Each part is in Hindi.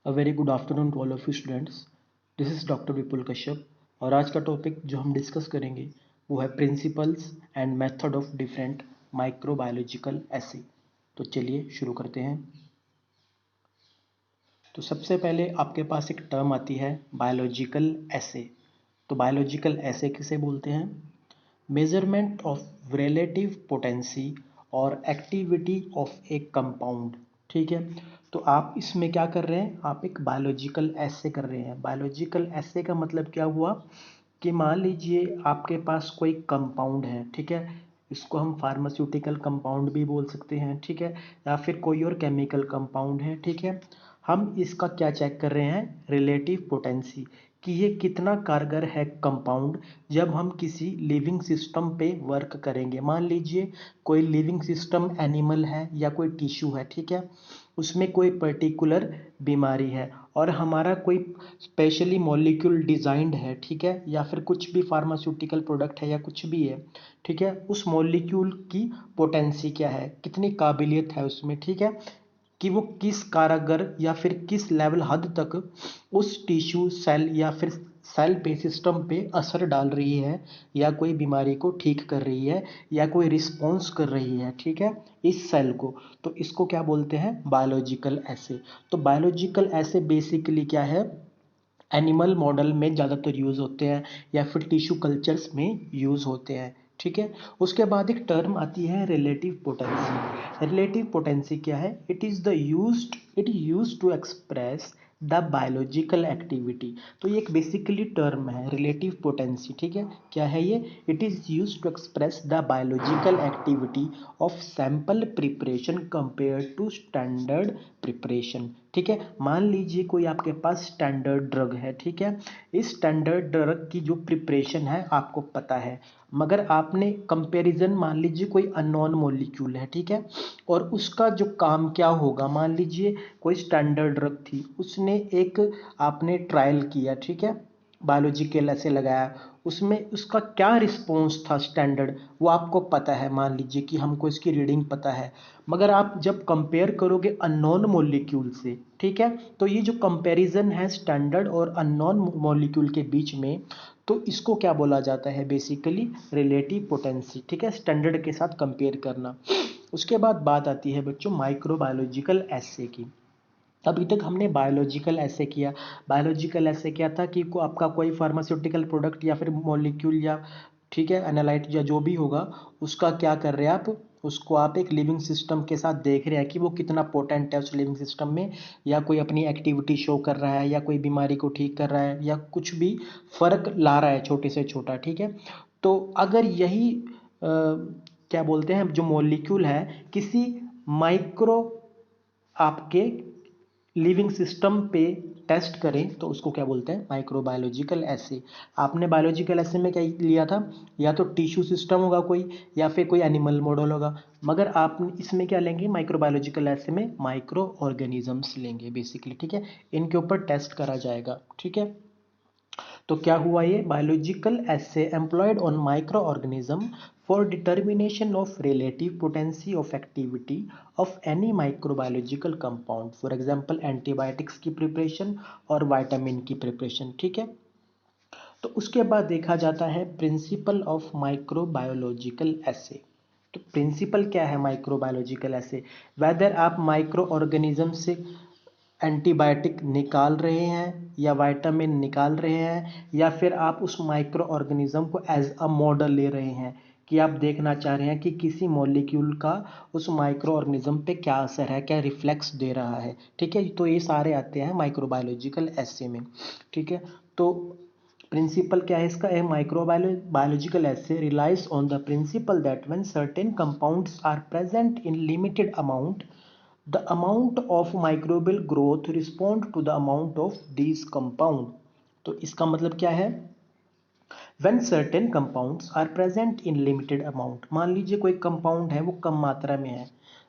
A very good afternoon to all of you students. This is doctor Vipul Kashyap और आज का टॉपिक जो हम डिस्कस करेंगे वो है principles and method of different microbiological assay. तो चलिए शुरू करते हैं। तो सबसे पहले आपके पास एक टर्म आती है बायोलॉजिकल एसे। तो बायोलॉजिकल एसे किसे बोलते हैं? मेजरमेंट ऑफ रिलेटिव पोटेंसी और एक्टिविटी ऑफ ए कंपाउंड। ठीक है, तो आप इसमें क्या कर रहे हैं? आप एक बायोलॉजिकल एसे कर रहे हैं। बायोलॉजिकल एसे का मतलब क्या हुआ कि मान लीजिए आपके पास कोई कंपाउंड है, ठीक है, इसको हम फार्मास्यूटिकल कंपाउंड भी बोल सकते हैं, ठीक है, या फिर कोई और केमिकल कंपाउंड है, ठीक है। हम इसका क्या चेक कर रहे हैं? रिलेटिव पोटेंसी, कि ये कितना कारगर है कंपाउंड जब हम किसी लिविंग सिस्टम पे वर्क करेंगे। मान लीजिए कोई लिविंग सिस्टम एनिमल है या कोई टिश्यू है, ठीक है, उसमें कोई पर्टिकुलर बीमारी है और हमारा कोई स्पेशली मॉलिक्यूल डिज़ाइंड है, ठीक है, या फिर कुछ भी फार्मास्यूटिकल प्रोडक्ट है या कुछ भी है, ठीक है, उस मॉलिक्यूल की पोटेंसी क्या है, कितनी काबिलियत है उसमें, ठीक है, कि वो किस कारगर या फिर किस लेवल हद तक उस टिश्यू सेल या फिर सेल पे सिस्टम पे असर डाल रही है या कोई बीमारी को ठीक कर रही है या कोई रिस्पॉन्स कर रही है, ठीक है, इस सेल को। तो इसको क्या बोलते हैं? बायोलॉजिकल एसे। तो बायोलॉजिकल एसे बेसिकली क्या है? एनिमल मॉडल में ज़्यादातर यूज़ होते हैं या फिर टिश्यू कल्चर्स में यूज़ होते हैं, ठीक है। उसके बाद एक टर्म आती है रिलेटिव पोटेंसी। रिलेटिव पोटेंसी क्या है? It used to express the biological activity. तो ये एक बेसिकली टर्म है रिलेटिव पोटेंसी, ठीक है। क्या है ये? It is used to express the biological activity of sample preparation compare to standard preparation, ठीक है। मान लीजिए कोई आपके पास स्टैंडर्ड ड्रग है, ठीक है, इस स्टैंडर्ड ड्रग की जो प्रिपरेशन है आपको पता है, मगर आपने कंपैरिजन, मान लीजिए कोई अननोन मॉलिक्यूल है, ठीक है, और उसका जो काम क्या होगा, मान लीजिए कोई स्टैंडर्ड ड्रग थी, उसने एक आपने ट्रायल किया, ठीक है, बायोलॉजिकल ऐसे लगाया, उसमें उसका क्या रिस्पॉन्स था स्टैंडर्ड, वो आपको पता है, मान लीजिए कि हमको इसकी रीडिंग पता है, मगर आप जब कंपेयर करोगे अननोन मॉलिक्यूल से, ठीक है, तो ये जो कंपैरिजन है स्टैंडर्ड और अननोन मॉलिक्यूल के बीच में, तो इसको क्या बोला जाता है? बेसिकली रिलेटिव पोटेंसी, ठीक है, स्टैंडर्ड के साथ कंपेयर करना। उसके बाद बात आती है बच्चों माइक्रोबायोलॉजिकल एसे की। अभी तक हमने बायोलॉजिकल ऐसे किया। बायोलॉजिकल ऐसे क्या था कि आपका कोई फार्मास्यूटिकल प्रोडक्ट या फिर मॉलिक्यूल या, ठीक है, एनालाइट या जो भी होगा, उसका क्या कर रहे हैं आप? उसको आप एक लिविंग सिस्टम के साथ देख रहे हैं कि वो कितना पोटेंट है उस लिविंग सिस्टम में, या कोई अपनी एक्टिविटी शो कर रहा है, या कोई बीमारी को ठीक कर रहा है, या कुछ भी फर्क ला रहा है छोटे से छोटा, ठीक है। तो अगर यही क्या बोलते हैं, जो मॉलिक्यूल है किसी माइक्रो आपके लिविंग सिस्टम पे टेस्ट करें, तो उसको क्या बोलते हैं? माइक्रोबायोलॉजिकल एसे। आपने बायोलॉजिकल एसे में क्या लिया था? या तो टिश्यू सिस्टम होगा कोई, या फिर कोई एनिमल मॉडल होगा, मगर आप इसमें क्या लेंगे? माइक्रोबायोलॉजिकल एसे में माइक्रो ऑर्गेनिजम्स लेंगे बेसिकली, ठीक है, इनके ऊपर टेस्ट करा जाएगा, ठीक है। तो क्या हुआ? ये biological essay employed on micro organism for determination of relative potency of activity of any microbiological compound, for example antibiotics की प्रिपरेशन और विटामिन की प्रिपरेशन, ठीक है। तो उसके बाद देखा जाता है प्रिंसिपल ऑफ माइक्रोबायोलॉजिकल एसे। तो प्रिंसिपल क्या है माइक्रोबायोलॉजिकल एसे? वेदर आप माइक्रो ऑर्गेनिज्म से एंटीबायोटिक निकाल रहे हैं या विटामिन निकाल रहे हैं, या फिर आप उस माइक्रो ऑर्गेनिज्म को एज अ मॉडल ले रहे हैं, कि आप देखना चाह रहे हैं कि किसी मॉलिक्यूल का उस माइक्रो ऑर्गेनिज्म पे क्या असर है, क्या रिफ्लेक्स दे रहा है, ठीक है। तो ये सारे आते हैं माइक्रोबायोलॉजिकल एसे में, ठीक है। तो प्रिंसिपल क्या है इसका? A microbiological assay relies on the principle that when certain compounds are present in limited amount, the amount of microbial growth respond to the amount of these compound। तो इसका मतलब क्या है? when certain compounds are present in limited amount, मान लीजिए कोई कंपाउंड है वो कम मात्रा में है,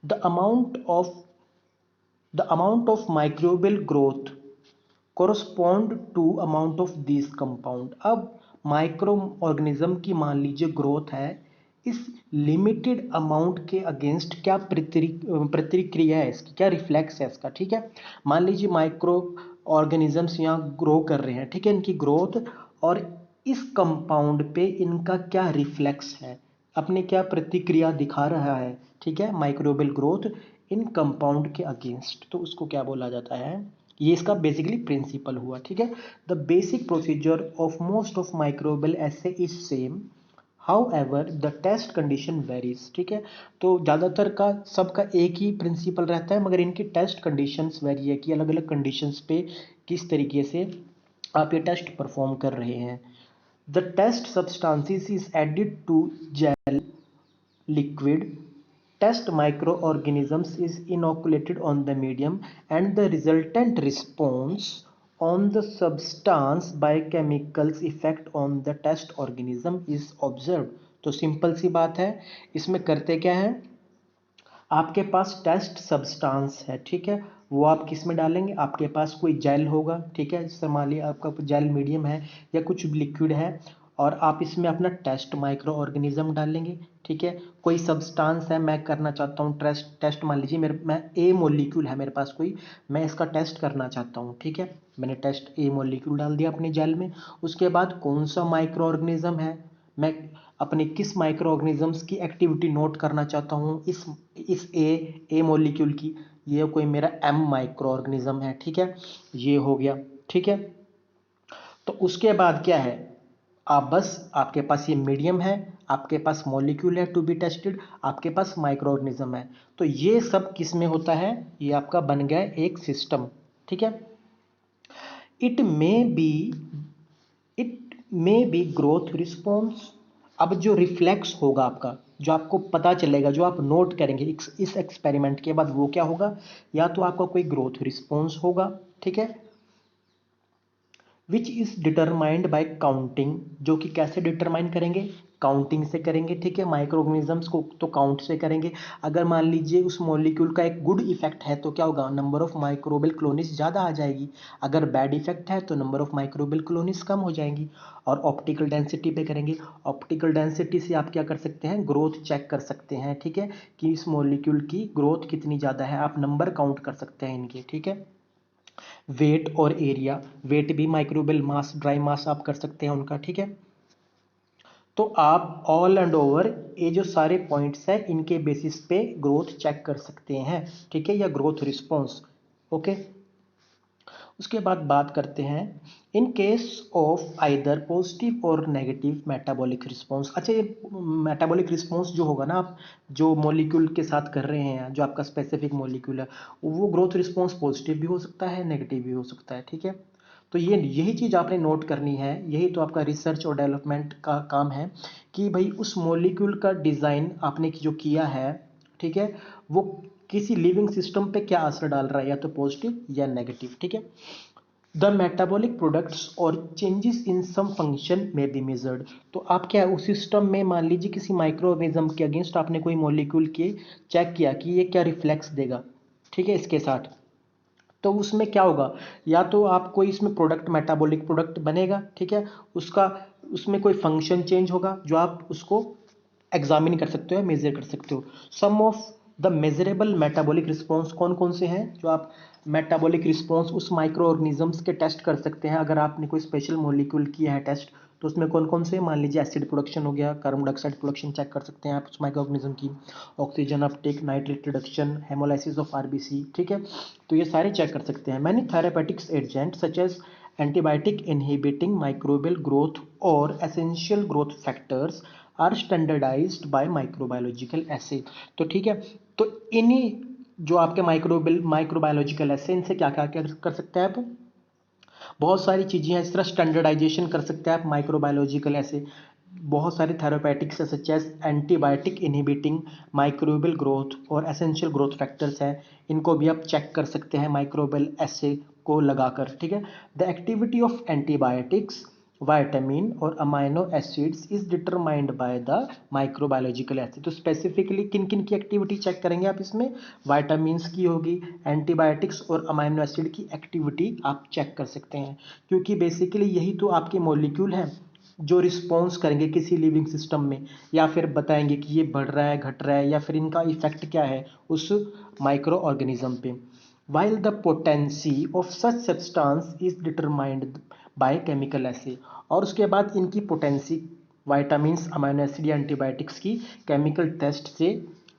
the amount of microbial growth correspond to amount of these compound। अब माइक्रो ऑर्गेनिज्म की मान लीजिए ग्रोथ है इस लिमिटेड अमाउंट के अगेंस्ट क्या प्रतिक्रिया है इसकी, क्या रिफ्लेक्स है इसका, ठीक है। मान लीजिए माइक्रो ऑर्गेनिजम्स यहाँ ग्रो कर रहे हैं, ठीक है, इनकी ग्रोथ, और इस कंपाउंड पे इनका क्या रिफ्लेक्स है, अपने क्या प्रतिक्रिया दिखा रहा है, ठीक है, माइक्रोबियल ग्रोथ इन कंपाउंड के अगेंस्ट, तो उसको क्या बोला जाता है, ये इसका बेसिकली प्रिंसिपल हुआ, ठीक है। The basic procedure of most of microbial assay is same, however the test condition varies, ठीक है। तो ज़्यादातर का सबका एक ही प्रिंसिपल रहता है, मगर इनकी टेस्ट कंडीशंस वेरी है कि अलग अलग कंडीशंस पे किस तरीके से आप ये टेस्ट परफॉर्म कर रहे हैं। The test substances is added to gel liquid, test microorganisms is inoculated on the medium, and the resultant response on the substance by chemicals effect on the test organism is observed। तो सिंपल सी बात है, इसमें करते क्या है, आपके पास टेस्ट सब्सटेंस है, ठीक है, वो आप किस में डालेंगे, आपके पास कोई जेल होगा, ठीक है, जैसे मान लिया आपका जेल मीडियम है या कुछ लिक्विड है, और आप इसमें अपना टेस्ट माइक्रो ऑर्गेनिज्म डालेंगे, ठीक है। कोई सब्सटेंस है, मैं करना चाहता हूँ टेस्ट मान लीजिए मैं ए मोलिक्यूल है मेरे पास कोई, मैं इसका टेस्ट करना चाहता हूँ, ठीक है, मैंने टेस्ट ए मोलिक्यूल डाल दिया अपने जेल में। उसके बाद कौन सा माइक्रो ऑर्गेनिज्म है, मैं अपने किस माइक्रो ऑर्गेनिजम्स की एक्टिविटी नोट करना चाहता हूँ इस ए मॉलिक्यूल की, ये कोई मेरा एम माइक्रो ऑर्गेनिज्म है, ठीक है, ये हो गया, ठीक है। तो उसके बाद क्या है, आप बस आपके पास ये मीडियम है, आपके पास मॉलिक्यूल है टू बी टेस्टेड, आपके पास माइक्रो ऑर्गेनिज्म है, तो ये सब किस में होता है, ये आपका बन गया एक सिस्टम, ठीक है। It may be it may be growth response. अब जो रिफ्लेक्स होगा आपका, जो आपको पता चलेगा, जो आप नोट करेंगे इस एक्सपेरिमेंट के बाद, वो क्या होगा, या तो आपका कोई ग्रोथ रिस्पॉन्स होगा, ठीक है, which is determined bye counting, जो कि कैसे डिटरमाइन करेंगे, काउंटिंग से करेंगे, ठीक है, माइक्रो ऑर्गेनिजम्स को तो काउंट से करेंगे। अगर मान लीजिए उस मॉलिक्यूल का एक गुड इफेक्ट है तो क्या होगा, नंबर ऑफ माइक्रोबियल कॉलोनीज ज़्यादा आ जाएगी, अगर बैड इफेक्ट है तो नंबर ऑफ माइक्रोबियल कॉलोनीज कम हो जाएंगी। और ऑप्टिकल डेंसिटी पे करेंगे, ऑप्टिकल डेंसिटी से आप क्या कर सकते हैं, ग्रोथ चेक कर सकते हैं, ठीक है, कि इस मॉलिक्यूल की ग्रोथ कितनी ज़्यादा है, आप नंबर काउंट कर सकते हैं इनके, ठीक है। वेट और एरिया, वेट भी माइक्रोबियल मास, ड्राई मास आप कर सकते हैं उनका, ठीक है। तो आप ऑल एंड ओवर ये जो सारे पॉइंट्स हैं इनके बेसिस पे ग्रोथ चेक कर सकते हैं, ठीक है, या ग्रोथ रिस्पॉन्स, ओके। उसके बाद बात करते हैं in case of either positive और नेगेटिव मेटाबॉलिक रिस्पॉन्स। अच्छा, ये मेटाबॉलिक रिस्पॉन्स जो होगा ना, आप जो मॉलिक्यूल के साथ कर रहे हैं, जो आपका स्पेसिफिक मॉलिक्यूल है, वो ग्रोथ रिस्पॉन्स पॉजिटिव भी हो सकता है, नेगेटिव भी हो सकता है, ठीक है। तो ये यही चीज़ आपने नोट करनी है, यही तो आपका रिसर्च और डेवलपमेंट का काम है, कि भाई उस मॉलिक्यूल का डिज़ाइन आपने जो किया है, ठीक है, वो किसी लिविंग सिस्टम पे क्या असर डाल रहा है, या तो पॉजिटिव या नेगेटिव, ठीक है। द मेटाबॉलिक प्रोडक्ट्स और चेंजेस इन सम फंक्शन में बी मेजर्ड। तो आप क्या उस सिस्टम में मान लीजिए किसी माइक्रो ऑर्गेनिज्म के अगेंस्ट आपने कोई मॉलिक्यूल के चेक किया कि ये क्या रिफ्लेक्स देगा, ठीक है, इसके साथ, तो उसमें क्या होगा, या तो आप कोई इसमें प्रोडक्ट मेटाबॉलिक प्रोडक्ट बनेगा, ठीक है, उसका उसमें कोई फंक्शन चेंज होगा जो आप उसको एग्जामिन कर सकते हो, मेजर कर सकते हो। Some of the measurable metabolic response कौन कौन से हैं जो आप मेटाबॉलिक रिस्पॉन्स उस माइक्रो ऑर्गेनिजम्स के टेस्ट कर सकते हैं, अगर आपने कोई स्पेशल मॉलिक्यूल किया है टेस्ट, तो उसमें कौन कौन से, मान लीजिए एसिड प्रोडक्शन हो गया, कार्बन डाइऑक्साइड प्रोडक्शन चेक कर सकते हैं आप उस माइक्रो ऑर्गेनिज्म की, oxygen uptake, nitrate reduction, hemolysis of RBC, ठीक है, तो ये सारे चेक कर सकते हैं। Many therapeutics agent such as antibiotic inhibiting microbial growth और essential growth factors are standardized by microbiological assay. तो ठीक है, तो इन्हीं जो आपके माइक्रोबायोलॉजिकल एसे, इनसे क्या क्या कर सकते हैं आप, बहुत सारी चीज़ें हैं, इस तरह स्टैंडर्डाइजेशन कर सकते हैं आप माइक्रोबायोलॉजिकल ऐसे, बहुत सारे therapeutics such as antibiotic inhibiting microbial growth और एसेंशियल ग्रोथ फैक्टर्स हैं, इनको भी आप चेक कर सकते हैं माइक्रोबियल ऐसे को लगाकर, ठीक है। The activity of antibiotics, vitamin और amino acids is determined by the microbiological acid. तो स्पेसिफिकली किन किन की एक्टिविटी चेक करेंगे आप इसमें, वाइटामिन्स की होगी, एंटीबायोटिक्स और अमाइनो एसिड की एक्टिविटी आप चेक कर सकते हैं, क्योंकि बेसिकली यही तो आपके मॉलिक्यूल हैं, जो रिस्पॉन्स करेंगे किसी लिविंग सिस्टम में, या फिर बताएंगे कि ये बढ़ रहा है, घट रहा है, या फिर इनका इफेक्ट क्या है उस माइक्रो ऑर्गेनिज्म पे। While the potency of such substance is determined by chemical assay, और उसके बाद इनकी पोटेंसी वाइटामिन्स, अमीनो एसिड या एंटीबायोटिक्स की केमिकल टेस्ट से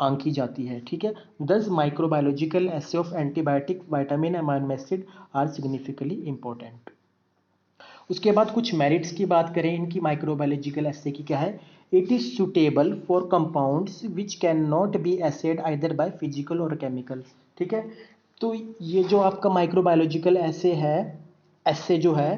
आंकी जाती है। ठीक है, दस microbiological assay of antibiotic, vitamin, amino acid are significantly important. उसके बाद कुछ मेरिट्स की बात करें इनकी माइक्रोबायोलॉजिकल एसे की, क्या है, it is suitable for compounds which can not be asset either by physical और केमिकल। ठीक है, तो ये जो आपका माइक्रोबायोलॉजिकल एसे है, एसे जो है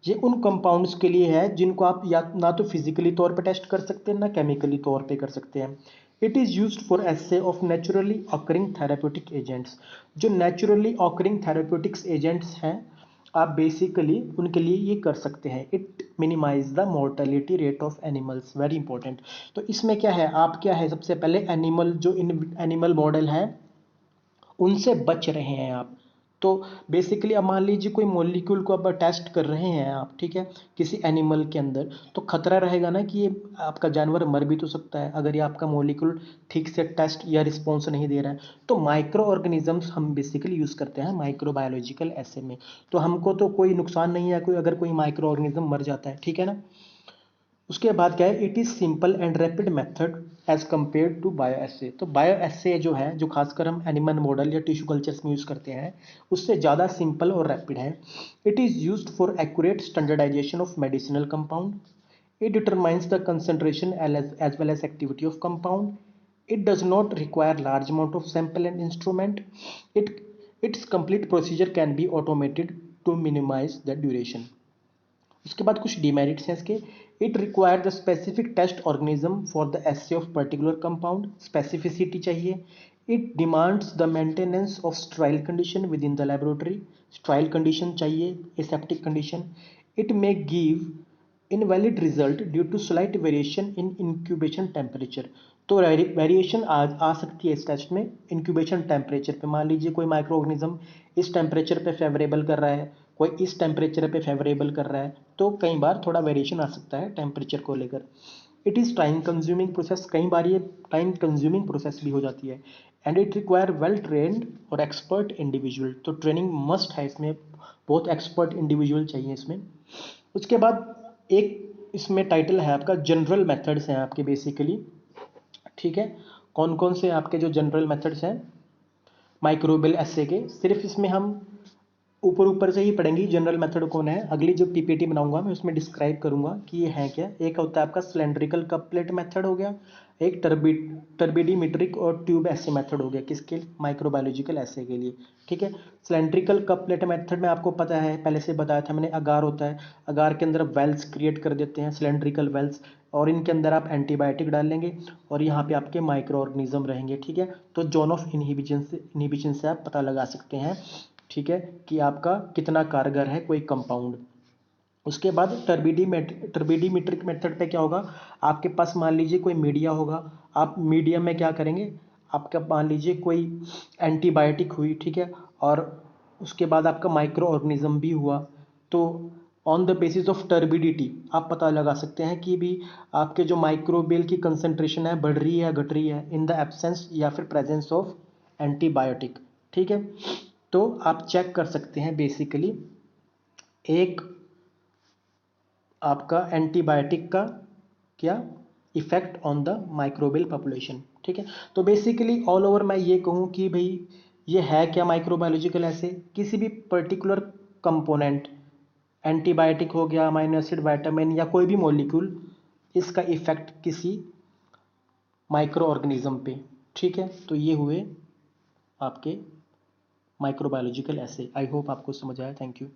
ये उन कंपाउंड्स के लिए है जिनको आप या ना तो फिजिकली तौर पे टेस्ट कर सकते हैं ना केमिकली तौर पे कर सकते हैं। It is used for essay of naturally occurring therapeutic agents. जो नेचुरली ऑकरिंग थेराप्यूटिक्स एजेंट्स हैं आप बेसिकली उनके लिए ये कर सकते हैं। It minimise the mortality rate of animals, very important. तो इसमें क्या है, आप क्या है, सबसे पहले एनिमल जो इन एनिमल मॉडल है उनसे बच रहे हैं आप। तो बेसिकली अब मान लीजिए कोई मॉलिक्यूल को अब टेस्ट कर रहे हैं आप, ठीक है, किसी एनिमल के अंदर, तो खतरा रहेगा ना कि ये आपका जानवर मर भी तो सकता है अगर ये आपका मॉलिक्यूल ठीक से टेस्ट या रिस्पॉन्स नहीं दे रहा है। तो माइक्रो ऑर्गेनिजम्स हम बेसिकली यूज़ करते हैं माइक्रोबायोलॉजिकल एसे में। तो हमको तो कोई नुकसान नहीं है कोई अगर कोई माइक्रो ऑर्गेनिज्म मर जाता है, ठीक है ना। उसके बाद क्या है, it is simple and rapid method as compare to bio assay. तो बायो एसे जो है, जो खासकर हम एनिमल मॉडल या टिश्यू कल्चर्स में यूज़ करते हैं, उससे ज़्यादा सिंपल और रैपिड है। It is used for accurate standardization of medicinal compound. It determines the concentration as well as activity of compound. It does not require large amount of sample and instrument. It its complete procedure can be automated to minimize the duration. उसके बाद कुछ डिमेरिट्स हैं इसके। It require the specific test organism for the assay of particular compound, specificity चाहिए। It demands the maintenance of sterile condition within the laboratory, sterile condition चाहिए, aseptic condition. It may give invalid result due to slight variation in incubation temperature. तो वेरिएशन आ सकती है इस टेस्ट में इंक्यूबेशन टेम्परेचर पे। मान लीजिए कोई माइक्रो ऑर्गेनिज्म इस टेम्परेचर पे फेवरेबल कर रहा है, कोई इस टेम्परेचर पे फेवरेबल कर रहा है, तो कई बार थोड़ा वेरिएशन आ सकता है टेम्परेचर को लेकर। It is time consuming process, कई बार ये टाइम कंज्यूमिंग प्रोसेस भी हो जाती है। And it require well trained और एक्सपर्ट इंडिविजुअल, तो ट्रेनिंग मस्ट है इसमें, बहुत एक्सपर्ट इंडिविजुअल चाहिए इसमें। उसके बाद एक इसमें टाइटल है आपका जनरल मेथड्स हैं आपके बेसिकली, ठीक है। कौन कौन से आपके जो जनरल मेथड्स हैं माइक्रोबियल एसे के, सिर्फ इसमें हम ऊपर ऊपर से ही पढ़ेंगे जनरल मेथड कौन है। अगली जो पीपीटी बनाऊंगा मैं उसमें डिस्क्राइब करूंगा कि ये है क्या। एक होता है आपका सिलेंड्रिकल कपलेट मेथड हो गया, एक टर्बिडीमीट्रिक और ट्यूब एसे मेथड हो गया, किसके, माइक्रोबायोलॉजिकल एसे के लिए, ठीक है। सिलेंड्रिकल कपलेट मेथड में आपको पता है पहले से बताया था मैंने, अगार होता है, अगार के अंदर वेल्स क्रिएट कर देते हैं सिलेंड्रिकल वेल्स, और इनके अंदर आप एंटीबायोटिक डाल लेंगे और यहाँ पे आपके माइक्रो ऑर्गेनिज्म रहेंगे, ठीक है। तो जोन ऑफ इनहिबिशन से आप पता लगा सकते हैं, ठीक है, कि आपका कितना कारगर है कोई कंपाउंड। उसके बाद टर्बिडीमीट्रिक मेथड पे क्या होगा, आपके पास मान लीजिए कोई मीडिया होगा, आप मीडियम में क्या करेंगे, आपका मान लीजिए कोई एंटीबायोटिक हुई, ठीक है, और उसके बाद आपका माइक्रो ऑर्गेनिज्म भी हुआ, तो on the basis of turbidity आप पता लगा सकते हैं कि भी आपके जो माइक्रोबियल की कंसंट्रेशन है बढ़ रही है या घट रही है इन द एब्सेंस या फिर प्रेजेंस ऑफ एंटीबायोटिक, ठीक है। तो आप चेक कर सकते हैं बेसिकली एक आपका एंटीबायोटिक का क्या effect on the microbial population, ठीक है। तो बेसिकली ऑल ओवर मैं ये कहूँ कि भाई ये है क्या माइक्रोबायोलॉजिकल ऐसे, किसी भी पर्टिकुलर कंपोनेंट, एंटीबायोटिक हो गया, अमीनो एसिड, विटामिन या कोई भी मॉलिक्यूल, इसका इफेक्ट किसी माइक्रो ऑर्गेनिज्म पे, ठीक है। तो ये हुए आपके माइक्रोबायोलॉजिकल ऐसे। आई होप आपको समझ आया। Thank you.